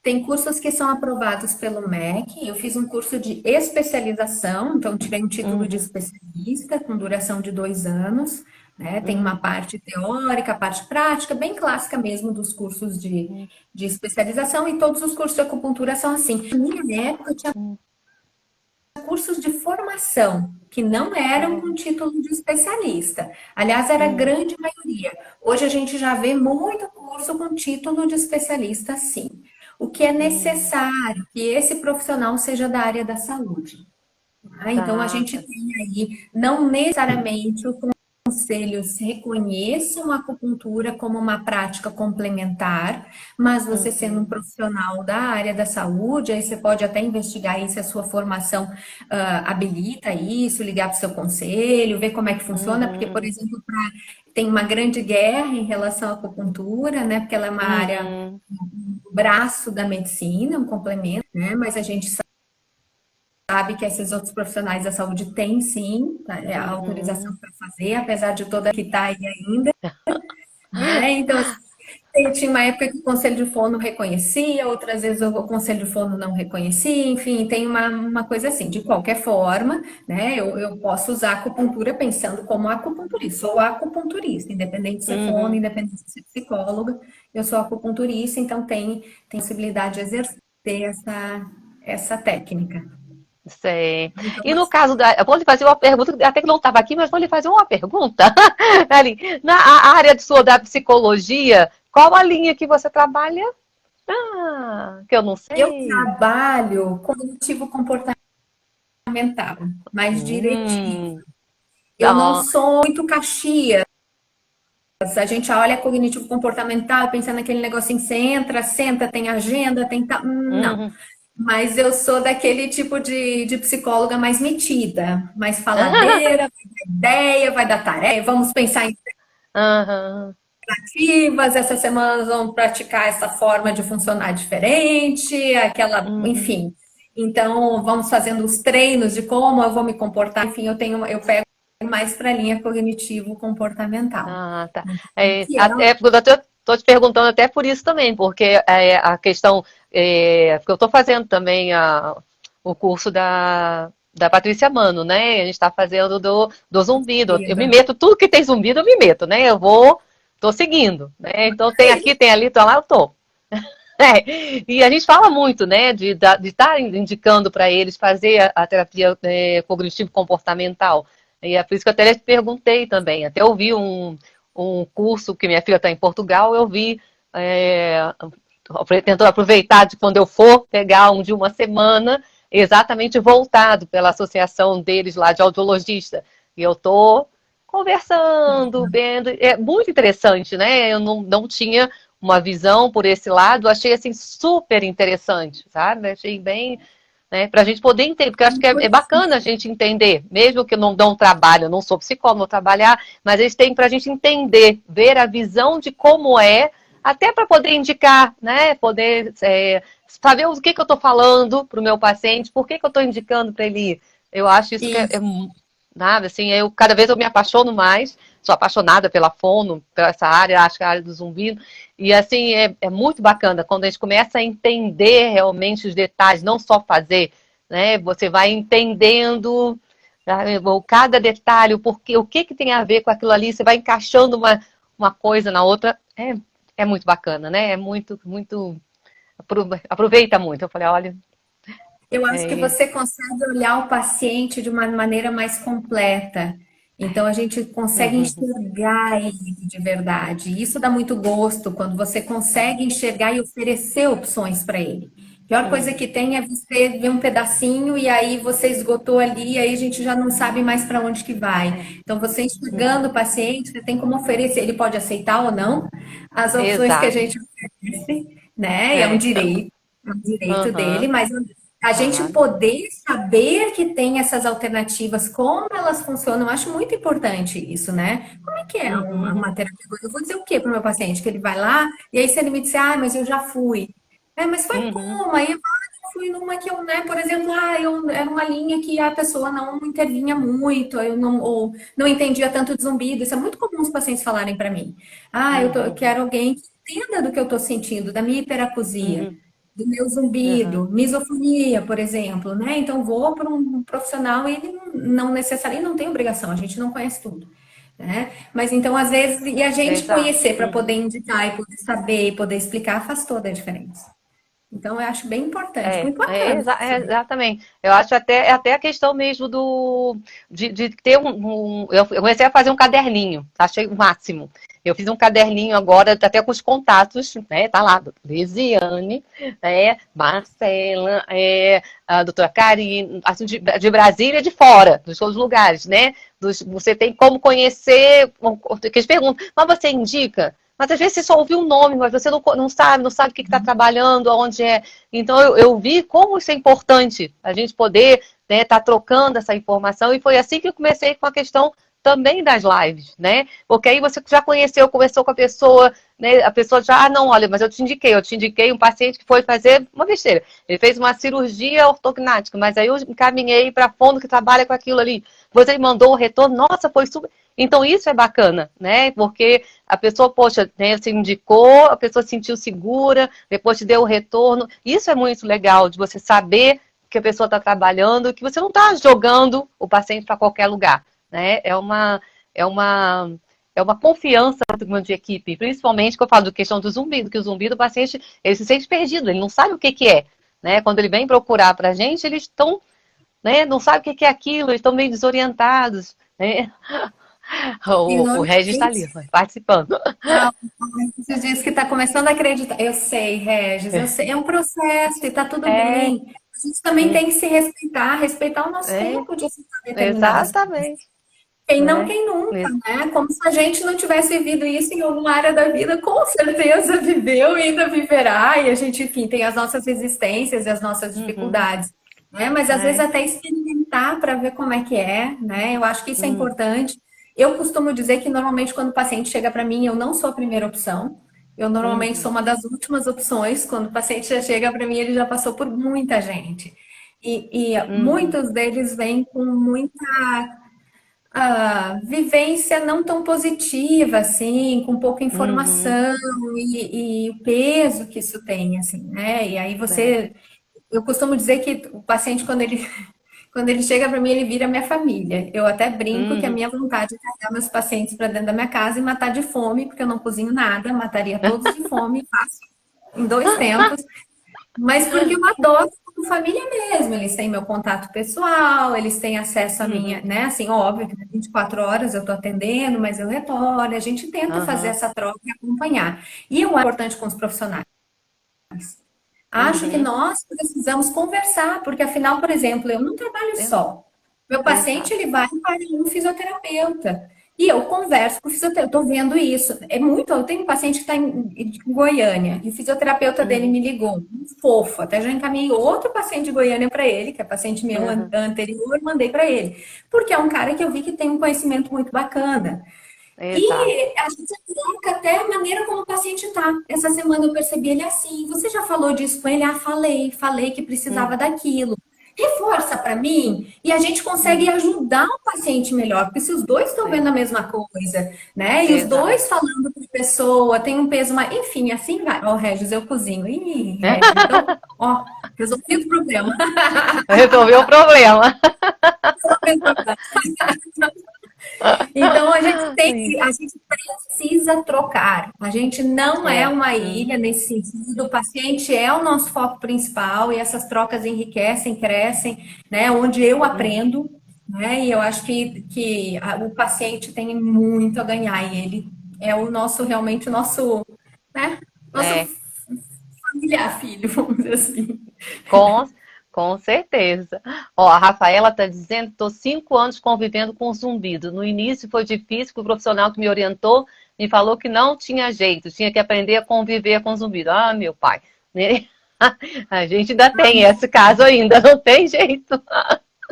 Tem cursos que são aprovados pelo MEC. Eu fiz um curso de especialização, então tirei um título de Uhum, especialista com duração de 2 anos. Né? Tem uma uhum, parte teórica, parte prática, bem clássica mesmo dos cursos de especialização, e todos os cursos de acupuntura são assim. Na minha época, tinha uhum. cursos de formação que não eram Ah, com título de especialista. Aliás, era a uhum, grande maioria. Hoje a gente já vê muito curso com título de especialista, sim. O que é uhum. necessário que esse profissional seja da área da saúde. Tá? Então a Tá, gente tá. tem aí, não necessariamente o conselhos reconheçam a acupuntura como uma prática complementar, mas você sendo um Uhum, profissional da área da saúde, aí você pode até investigar aí se a sua formação habilita isso, ligar para o seu conselho, ver como é que funciona, porque, por uhum, exemplo, tem uma grande guerra em relação à acupuntura, né? Porque ela é uma área, uhum, um braço da medicina, um complemento, né? Mas a gente sabe que esses outros profissionais da saúde têm sim, tá, a autorização uhum. para fazer, apesar de toda que está aí ainda, né? Então, assim, tinha uma época que o Conselho de Fono reconhecia, outras vezes o Conselho de Fono não reconhecia, enfim, tem uma coisa assim. De qualquer forma, né, eu posso usar a acupuntura pensando como acupunturista, sou acupunturista, independente de ser fono, Uhum. independente de ser psicóloga, eu sou acupunturista, então tem possibilidade de exercer essa técnica. Sei. Então, E no caso eu vou lhe fazer uma pergunta, até que não estava aqui, mas vou lhe fazer uma pergunta. Ali, na área de sua da psicologia, qual a linha que você trabalha? Ah, que eu não eu sei. trabalho cognitivo comportamental, mais diretivo. Hum, Eu não tá. sou muito caxias. A gente olha cognitivo comportamental, pensa naquele negocinho que você entra, senta, tem agenda, tem tal. Não. Uhum. Mas eu sou daquele tipo de psicóloga mais metida, mais faladeira, vai dar ideia, vai dar tarefa, vamos pensar em. Aham. ativas, essa semana vão praticar essa forma de funcionar diferente, aquela, Uhum. enfim. Então, vamos fazendo os treinos de como eu vou me comportar. Enfim, eu pego mais para a linha cognitivo-comportamental. Ah, tá. Que é Porque eu tô te perguntando até por isso também, porque a questão, porque eu estou fazendo também o curso da Patrícia Mano, né? A gente está fazendo do zumbido. Eu me a meto, tudo que tem zumbido eu me meto, né? Tô seguindo, né? Então tem aqui, tem ali, tô lá, eu tô. E a gente fala muito, né, de estar indicando para eles fazer a terapia cognitivo-comportamental. E é por isso que eu até te perguntei também. Até ouvi um curso que minha filha está em Portugal, eu vi, é, tentando aproveitar de quando eu for pegar um de uma semana, exatamente voltado pela associação deles lá de audiologista. E eu tô conversando, vendo, é muito interessante, né? Eu não tinha uma visão por esse lado, achei assim super interessante, sabe? Achei bem, né, para a gente poder entender, porque eu acho que é bacana a gente entender, mesmo que eu não trabalho, eu não sou psicólogo, não trabalhar, mas eles têm para a gente entender, ver a visão de como é, até para poder indicar, né? Poder saber o que eu estou falando para o meu paciente, por que eu estou indicando para ele ir. Eu acho isso que e nada, assim, cada vez eu me apaixono mais, sou apaixonada pela fono, pela essa área, acho que é a área do zumbido, e assim, é muito bacana quando a gente começa a entender realmente os detalhes, não só fazer, né? Você vai entendendo cada detalhe, o que tem a ver com aquilo ali, você vai encaixando uma coisa na outra, é muito bacana, né? É muito, muito, aproveita muito. Eu falei, olha, eu acho que é, você consegue olhar o paciente de uma maneira mais completa. Então, a gente consegue uhum, enxergar ele de verdade. Isso dá muito gosto quando você consegue enxergar e oferecer opções para ele. A pior coisa que uhum, tem é você ver um pedacinho e aí você esgotou ali, e aí a gente já não sabe mais para onde que vai. Então, você enxergando o uhum. paciente, você tem como oferecer, ele pode aceitar ou não as opções que a Exato, gente oferece, né? E é, é um direito dele, aham, mas a gente claro. poder saber que tem essas alternativas, como elas funcionam, eu acho muito importante isso, né? Como é que é uma Uhum, terapia? Eu vou dizer o quê para o meu paciente? Que ele vai lá, e aí se ele me disser, ah, mas eu já fui. É, mas foi uhum, como? Aí eu fui numa que eu, né, por exemplo, era uma linha que a pessoa não intervinha muito, eu não, ou não entendia tanto de zumbido. Isso é muito comum os pacientes falarem para mim. Ah, eu uhum, quero alguém que entenda do que eu estou sentindo, da minha hiperacusia uhum, do meu uhum. zumbido, misofonia, por exemplo, né? Então vou para um profissional e ele não necessariamente não tem obrigação, a gente não conhece tudo, né? Mas então às vezes e a gente Exato. conhecer para poder Uhum. indicar e poder saber e poder explicar faz toda a diferença. Então eu acho bem importante, muito bacana. Exatamente. Eu acho até a questão mesmo de ter eu comecei a fazer um caderninho, achei o máximo. Eu fiz um caderninho agora, até com os contatos, né? Tá lá, Lisiane, Marcela, a doutora Karine, assim, de Brasília e de fora, dos outros lugares, né? Você tem como conhecer, que eles perguntam, mas você indica? Mas às vezes você só ouviu o nome, mas você não sabe o que está trabalhando, onde é. Então eu vi como isso é importante, a gente poder estar trocando essa informação, e foi assim que eu comecei com a questão também das lives, né? Porque aí você já conversou com a pessoa, né? A pessoa já, não, olha, mas eu te indiquei um paciente que foi fazer uma besteira. Ele fez uma cirurgia ortognática, mas aí eu encaminhei para fundo que trabalha com aquilo ali. Depois ele mandou o retorno, nossa, foi super. Então isso é bacana, né? Porque a pessoa, poxa, né, você indicou, a pessoa se sentiu segura, depois te deu o retorno. Isso é muito legal, de você saber que a pessoa está trabalhando, que você não está jogando o paciente para qualquer lugar, né? É uma, é uma confiança muito grande de equipe, principalmente que eu falo da questão do zumbido, que o zumbido, o paciente, ele se sente perdido, ele não sabe o que é, né? Quando ele vem procurar para a gente, eles estão, né, não sabem o que é aquilo, eles estão meio desorientados, né? E O Regis está ali, normalmente participando. você diz que está começando a acreditar. Eu sei, Regis, eu sei. É um processo e está tudo É, bem. A gente também tem que se respeitar, respeitar o nosso é, tempo de aceitar determinadas coisas. exatamente, Quem não, né? quem nunca, né? Como se a gente não tivesse vivido isso em alguma área da vida, com certeza viveu e ainda viverá, e a gente, enfim, tem as nossas resistências e as nossas Uhum, dificuldades, né? Mas às vezes é, até experimentar para ver como é que é, né? Eu acho que isso é hum, importante. Eu costumo dizer que normalmente quando o paciente chega para mim, eu não sou a primeira opção. Eu normalmente sou Uhum, uma das últimas opções. Quando o paciente já chega para mim, ele já passou por muita gente. E uhum, muitos deles vêm com muita vivência não tão positiva, assim, com pouca uhum, informação e o peso que isso tem, assim, né? E aí é, eu costumo dizer que o paciente, quando ele chega para mim, ele vira minha família. Eu até brinco que a uhum. minha vontade é carregar meus pacientes para dentro da minha casa e matar de fome, porque eu não cozinho nada, mataria todos de fome, faço em 2 tempos. Mas porque eu adoro como família mesmo. Eles têm meu contato pessoal, eles têm acesso à minha, Uhum, né? Assim, óbvio que 24 horas eu tô atendendo, mas eu retorno. A gente tenta fazer aham, essa troca e acompanhar. E o importante com os profissionais. Acho que uhum. nós precisamos conversar, porque afinal, por exemplo, eu não trabalho É, só. Meu paciente, exato. ele vai para um fisioterapeuta. E eu converso com o fisioterapeuta, estou vendo isso. É muito. Eu tenho um paciente que está em Goiânia, e o fisioterapeuta dele Uhum, me ligou, um fofo. Até já encaminhei outro paciente de Goiânia para ele, que é paciente meu uhum, anterior, mandei para ele. Porque é um cara que eu vi que tem um conhecimento muito bacana. exato. E a gente troca até a maneira como o paciente está. Essa semana eu percebi ele assim. Você já falou disso com ele? Ah, falei que precisava Uhum, daquilo. Reforça para mim e a gente consegue uhum, ajudar o paciente melhor, porque se os dois estão vendo a é, mesma coisa, né? E os exato. dois falando para a pessoa, tem um peso mais. Enfim, assim vai. Ó, Regis, eu cozinho. Ih, Regis, então, ó, resolvi o problema. Resolveu o problema. Resolvi o problema. Então a gente precisa trocar. A gente não é É. uma ilha Uhum, nesse sentido. O paciente é o nosso foco principal e essas trocas enriquecem, crescem, né? Onde eu uhum. aprendo, né? E eu acho que o paciente tem muito a ganhar e ele é o nosso realmente o nosso, né? Nosso É, familiar filho, vamos dizer assim. com, com certeza. Ó, a Rafaela está dizendo que estou 5 anos convivendo com zumbido. No início foi difícil, que o profissional que me orientou me falou que não tinha jeito, tinha que aprender a conviver com zumbido. Ah, meu pai, né? A gente ainda tem esse caso ainda, não tem jeito.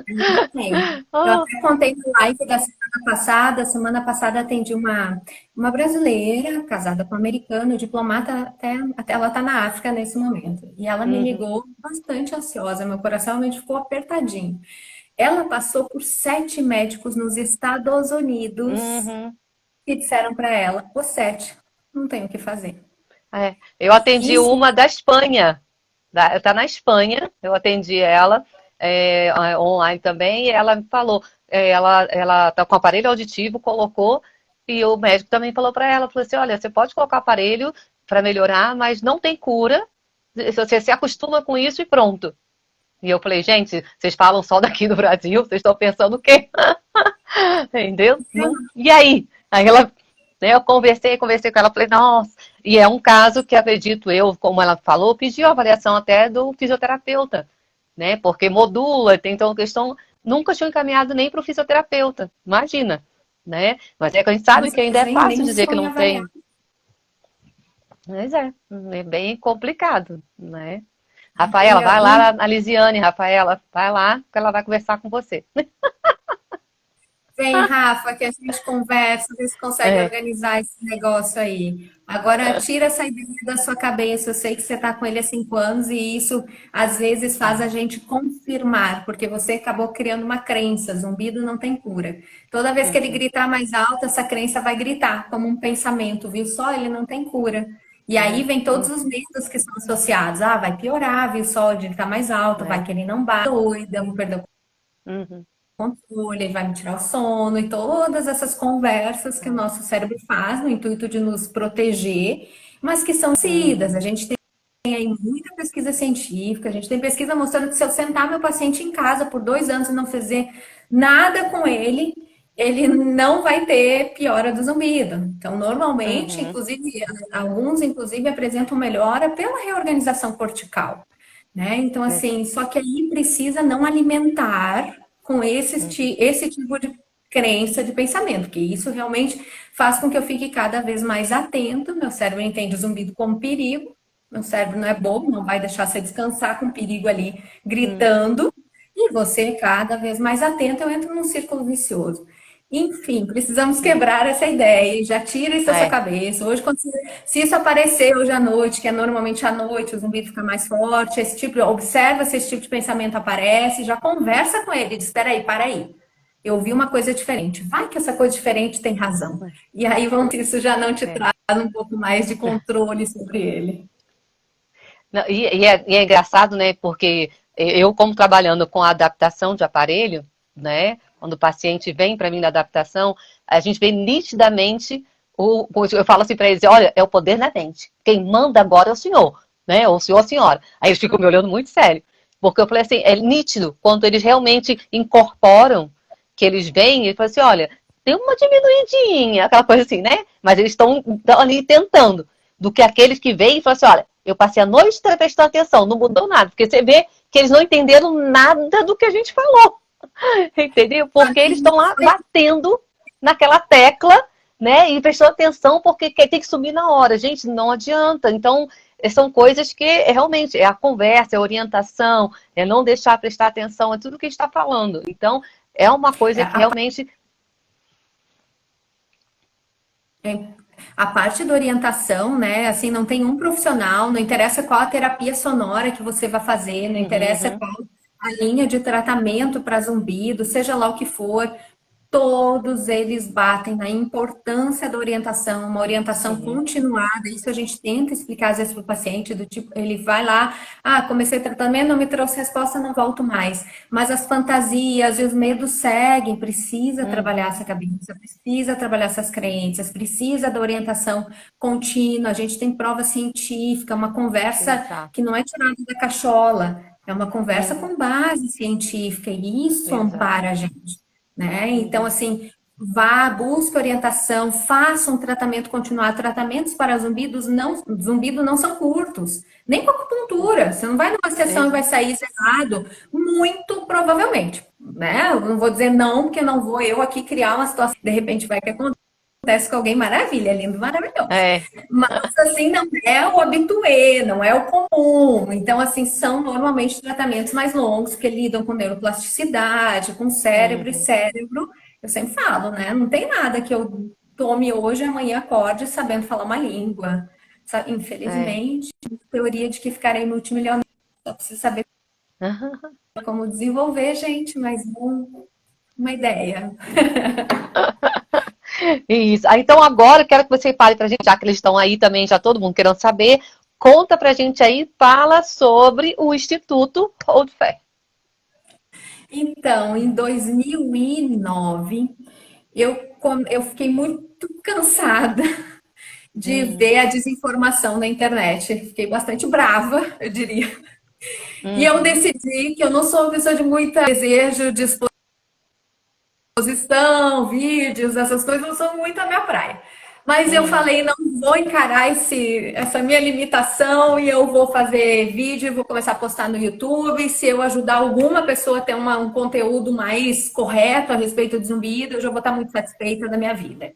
Ainda tem. Eu Oh, até contei no live da semana passada. Semana passada atendi uma brasileira casada com um americano, diplomata, até ela está na África nesse momento. E ela me uhum, ligou bastante ansiosa, meu coração realmente ficou apertadinho. Ela passou por 7 médicos nos Estados Unidos uhum. que disseram para ela: os 7, não tem o que fazer. É, eu atendi Isso, uma da Espanha. Tá na Espanha, eu atendi ela online também, e ela me falou, ela tá com aparelho auditivo, colocou, e o médico também falou assim, olha, você pode colocar aparelho para melhorar, mas não tem cura, você se acostuma com isso e pronto. E eu falei, gente, vocês falam só daqui do Brasil, vocês estão pensando o quê? Entendeu? E aí? Aí ela, né, eu conversei com ela, falei, nossa, e é um caso que acredito eu, como ela falou, pediu a avaliação até do fisioterapeuta, né? Porque modula, tem então questão, nunca tinha encaminhado nem para o fisioterapeuta, imagina, né? Mas é que a gente sabe às que ainda vezes é fácil nem dizer que sonha não avaliar. tem. Mas é bem complicado, né? Rafaela, vai lá na Lisiane, Rafaela, vai lá que ela vai conversar com você. Vem, Rafa, que a gente conversa, vê se consegue É, organizar esse negócio aí. Agora, tira essa ideia da sua cabeça. Eu sei que você está com ele há 5 anos e isso às vezes faz a gente confirmar, porque você acabou criando uma crença: zumbido não tem cura. Toda vez que ele uhum, gritar mais alto, essa crença vai gritar como um pensamento, viu? Só ele não tem cura. E aí é, vem todos os medos que são associados. Ah, vai piorar, viu? Só ele tá mais alto, vai é, que ele não vai, doida, vou perder uhum, controle, ele vai me tirar o sono e todas essas conversas que o é, nosso cérebro faz no intuito de nos proteger, mas que são cidas. uhum, A gente tem aí muita pesquisa científica, a gente tem pesquisa mostrando que se eu sentar meu paciente em casa por 2 anos e não fazer nada com ele, ele não vai ter piora do zumbido. Então, normalmente, uhum, inclusive, alguns inclusive apresentam melhora pela reorganização cortical, né? Então, é, assim, só que aí precisa não alimentar com uhum, esse tipo de crença, de pensamento, porque isso realmente faz com que eu fique cada vez mais atento. Meu cérebro entende o zumbido como perigo, meu cérebro não é bobo, não vai deixar você descansar com perigo ali uhum, gritando, e você cada vez mais atento, eu entro num círculo vicioso. Enfim, precisamos quebrar essa ideia. Já tira isso da sua É, cabeça. Hoje, se isso aparecer hoje à noite, que é normalmente à noite, o zumbido fica mais forte, esse tipo, observa se esse tipo de pensamento aparece, já conversa com ele, diz, espera aí, para aí. Eu vi uma coisa diferente. Vai que essa coisa diferente tem razão. E aí, vamos, isso já não te é. traz um pouco mais de controle sobre ele. Não, e é engraçado, né? Porque eu, como trabalhando com a adaptação de aparelho, né? Quando o paciente vem para mim da adaptação, a gente vê nitidamente eu falo assim para eles, olha, é o poder na mente. Quem manda agora é o senhor, né? Ou o senhor ou a senhora. Aí eles ficam me olhando muito sério. Porque eu falei assim, é nítido quando eles realmente incorporam, que eles vêm e falam assim, olha, tem uma diminuidinha, aquela coisa assim, né? Mas eles estão ali tentando. Do que aqueles que vêm e falam assim, olha, eu passei a noite inteira prestando atenção, não mudou nada. Porque você vê que eles não entenderam nada do que a gente falou. Entendeu? Porque eles estão lá batendo naquela tecla, né? E prestando atenção porque tem que subir na hora. Gente, não adianta. Então, são coisas que realmente é a conversa, é a orientação, é não deixar prestar atenção, é tudo que a gente está falando. Então, é uma coisa que A realmente. A parte da orientação, né? Assim, não tem um profissional, não interessa qual a terapia sonora que você vai fazer, não interessa Uhum, qual a linha de tratamento para zumbido, seja lá o que for, todos eles batem na importância da orientação, uma orientação sim, continuada. Isso a gente tenta explicar às vezes para o paciente, do tipo, ele vai lá, comecei o tratamento, não me trouxe resposta, não volto mais. Mas as fantasias e os medos seguem, precisa trabalhar uhum, essa cabeça, precisa trabalhar essas crenças, precisa da orientação contínua. A gente tem prova científica, uma conversa exato. que não é tirada da cachola, é uma conversa Uhum, com base científica, e isso exato. ampara a gente, né? Então, Uhum, assim, vá, busque orientação, faça um tratamento continuado. Tratamentos para zumbido não são curtos, nem com acupuntura. Você não vai numa sessão e vai exato. sair zerado, muito provavelmente, né? Eu não vou dizer não, porque não vou eu aqui criar uma situação, de repente vai que acontece com alguém, maravilha, lindo, maravilhoso. É. Mas assim, não é o habituê, não é o comum. Então, assim, são normalmente tratamentos mais longos que lidam com neuroplasticidade, com cérebro e Uhum, cérebro. Eu sempre falo, né? Não tem nada que eu tome hoje e amanhã acorde sabendo falar uma língua. é. Infelizmente, teoria de que ficarei multimilionário. Só preciso saber como desenvolver, gente, mas uma ideia. Isso. Ah, então agora eu quero que você fale pra gente, já que eles estão aí também, já todo mundo querendo saber, conta pra gente aí, fala sobre o Instituto Hold Fair. Então, em 2009, eu fiquei muito cansada de Hum, ver a desinformação na internet. Fiquei bastante brava, eu diria. E eu uhum, decidi que eu não sou uma pessoa de muito desejo, disposição, vídeos, essas coisas não são muito a minha praia. Mas eu uhum, falei, não vou encarar essa minha limitação e eu vou fazer vídeo e vou começar a postar no YouTube. Se eu ajudar alguma pessoa a ter um conteúdo mais correto a respeito de zumbido, eu já vou estar muito satisfeita da minha vida.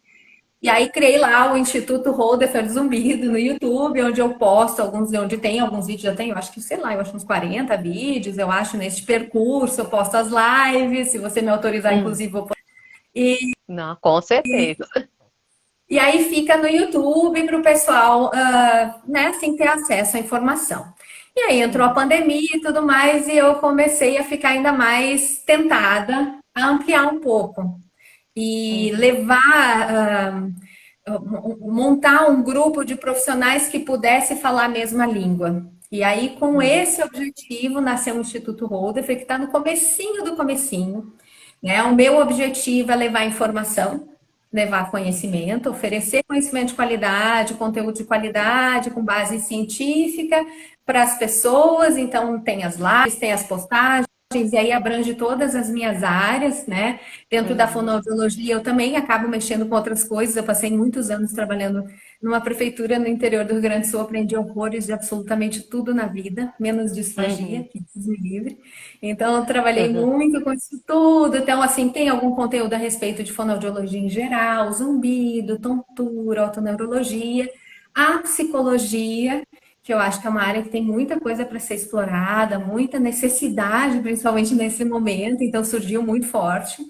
E aí criei lá o Instituto Holderfer Zumbido no YouTube, onde eu posto onde tem alguns vídeos, já tenho, eu acho que, sei lá, eu acho uns 40 vídeos, eu acho, nesse percurso, eu posto as lives, se você me autorizar, uhum. inclusive, eu posto. E, Não, com certeza. e aí fica no YouTube para o pessoal, né, assim, ter acesso à informação. E aí entrou a Uhum, pandemia e tudo mais, e eu comecei a ficar ainda mais tentada a ampliar um pouco e uhum, levar, montar um grupo de profissionais que pudesse falar a mesma língua. E aí, com uhum, esse objetivo, nasceu o Instituto Holder, que está no comecinho do comecinho, né? O meu objetivo é levar informação, levar conhecimento, oferecer conhecimento de qualidade, conteúdo de qualidade, com base científica para as pessoas. Então, tem as lives, tem as postagens, e aí abrange todas as minhas áreas, né? Dentro da uhum, fonoaudiologia, eu também acabo mexendo com outras coisas. Eu passei muitos anos trabalhando numa prefeitura no interior do Rio Grande do Sul, aprendi horrores de absolutamente tudo na vida, menos disfagia, uhum, que Deus me livre. Então, eu trabalhei uhum, muito com isso tudo. Então, assim, tem algum conteúdo a respeito de fonoaudiologia em geral, zumbido, tontura, otoneurologia, a psicologia, que eu acho que é uma área que tem muita coisa para ser explorada, muita necessidade, principalmente nesse momento, então surgiu muito forte.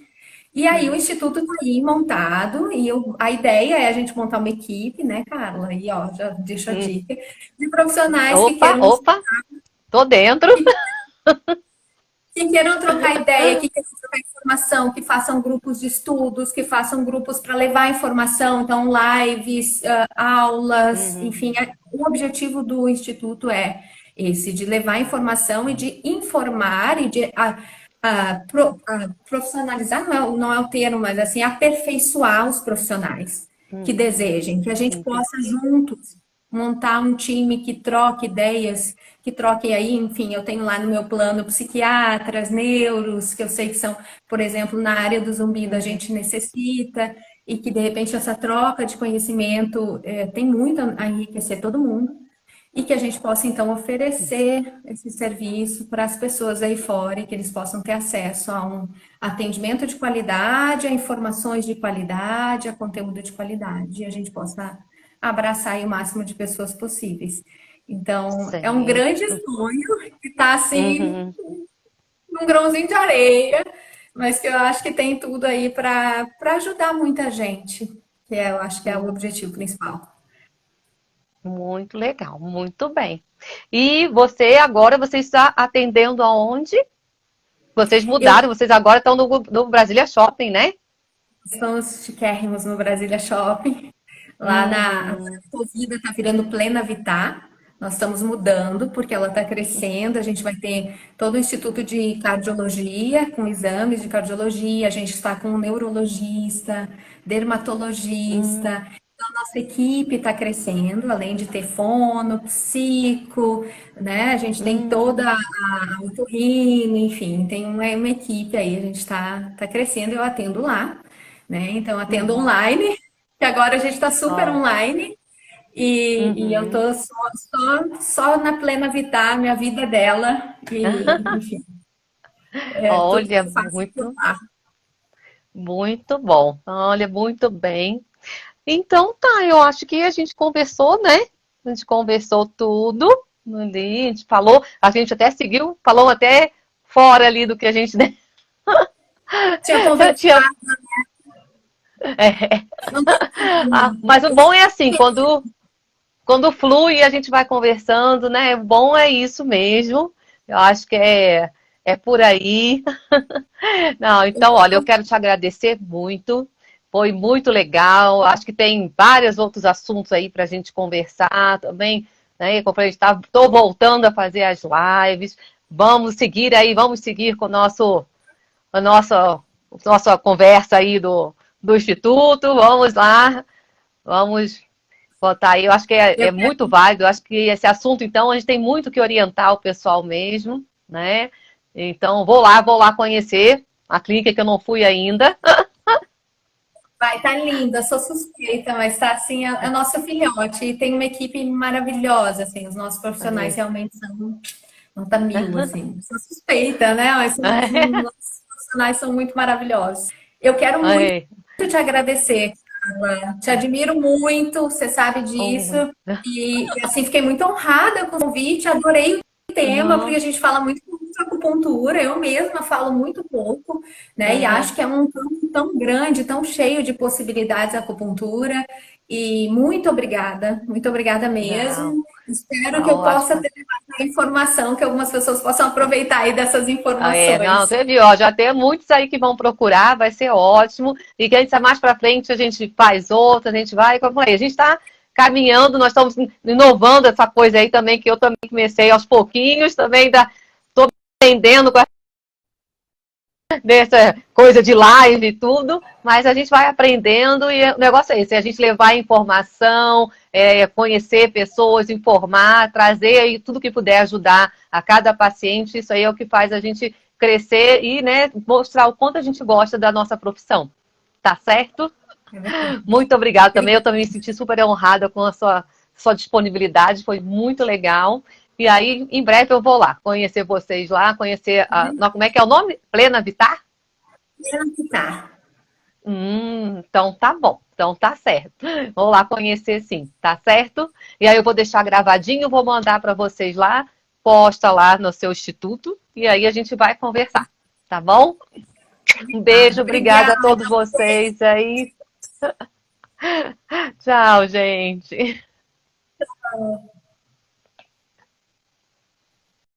E aí o Instituto está aí montado, e a ideia é a gente montar uma equipe, né, Carla? E ó, já deixo a Hum. dica, de profissionais Opa, opa, tô dentro. que queiram trocar ideia, que queiram trocar informação, que façam grupos de estudos, que façam grupos para levar informação, então lives, aulas, Uhum. enfim, o objetivo do Instituto é esse, de levar informação e de informar e de profissionalizar, não é o termo, mas assim, aperfeiçoar os profissionais que desejem, que a gente Entendi. possa juntos montar um time que troque ideias, que troque aí, enfim, eu tenho lá no meu plano psiquiatras, neuros, que eu sei que são, por exemplo, na área do zumbido a Uhum. gente necessita, e que de repente essa troca de conhecimento tem muito a enriquecer todo mundo, e que a gente possa então oferecer esse serviço para as pessoas aí fora e que eles possam ter acesso a um atendimento de qualidade, a informações de qualidade, a conteúdo de qualidade, e a gente possa abraçar aí o máximo de pessoas possíveis. Então, é um grande Certo. sonho que está assim, Uhum. num grãozinho de areia, mas que eu acho que tem tudo aí para ajudar muita gente, que eu acho que é o objetivo principal. Muito legal, muito bem. E você agora, você está atendendo aonde? Vocês Eu mudaram, vocês agora estão no Brasília Shopping, né? Estamos chiquérrimos no Brasília Shopping. Lá na Uhum. Covida está virando Plena Vitar. Nós estamos mudando porque ela está crescendo. A gente vai ter todo o Instituto de Cardiologia, com exames de cardiologia. A gente está com um neurologista, Hum, dermatologista. Então, a nossa equipe está crescendo, além de ter fono, psico, né? A gente tem toda hum. a otorrino, enfim, tem uma equipe aí. A gente está crescendo, eu atendo lá, né? Então, atendo Uhum. online, que agora a gente está super Ó, online, e eu uhum. tô só na plena Vitar, minha vida é dela, e enfim, tudo que Olha, eu faço é por muito, lá. muito bom. Olha, muito bem. Então tá, eu acho que a gente conversou, né? A gente conversou tudo ali, a gente falou, a gente até seguiu, falou até fora ali do que a gente Tinha tinha. conversado, É. não tem Ah, como. mas o bom é assim, quando flui a gente vai conversando, né? O bom é isso mesmo. Eu acho que é por aí. Não, então, olha, eu quero te agradecer muito. Foi muito legal. Acho que tem vários outros assuntos aí para a gente conversar também. Né? Como a gente tô voltando a fazer as lives. Vamos seguir aí, vamos seguir com a nossa conversa aí do Instituto. Vamos lá, vamos botar aí. Eu acho que é Eu muito válido. Eu acho que esse assunto, então, a gente tem muito que orientar o pessoal mesmo, né? Então, vou lá conhecer a clínica que eu não fui ainda. Vai, tá linda, sou suspeita, mas tá assim, é nosso filhote. E tem uma equipe maravilhosa, assim, os nossos profissionais É. realmente são nota mil, assim. Sou suspeita, né? Mas os nossos profissionais são muito maravilhosos. Eu quero muito É. te agradecer, Carla. Te admiro muito, você sabe disso. Oh, E assim, fiquei muito honrada com o convite, adorei o tema, porque não. a gente fala muito de acupuntura, eu mesma falo muito pouco, né? E Uhum. acho que é um campo tão grande, tão cheio de possibilidades a acupuntura. E muito obrigada Não, mesmo. Espero que tá eu possa ótimo. ter levado a informação, que algumas pessoas possam aproveitar aí dessas Ah, é, não, informações. você viu, ó, já tem muitos aí que vão procurar, vai ser ótimo. E que a gente mais pra frente a gente faz outra, a gente vai, como eu falei, a gente está caminhando, nós estamos inovando essa coisa aí também, que eu também comecei aos pouquinhos, também estou aprendendo com dessa coisa de live e tudo, mas a gente vai aprendendo e o negócio é esse, é a gente levar informação, conhecer pessoas, informar, trazer aí tudo que puder ajudar a cada paciente, isso aí é o que faz a gente crescer e, né, mostrar o quanto a gente gosta da nossa profissão. Tá certo? É verdade. Muito obrigada também. Eu Obrigada. também me senti super honrada com a sua disponibilidade, foi muito legal. E aí, em breve eu vou lá conhecer vocês lá, conhecer não, como é que é o nome? Plena Vitar? Tá. Então tá bom. Então tá certo. Vou lá conhecer sim, tá certo? E aí eu vou deixar gravadinho, vou mandar para vocês lá, posta lá no seu instituto e aí a gente vai conversar, tá bom? Um beijo, obrigada a Obrigada. todos vocês aí. Tchau, gente.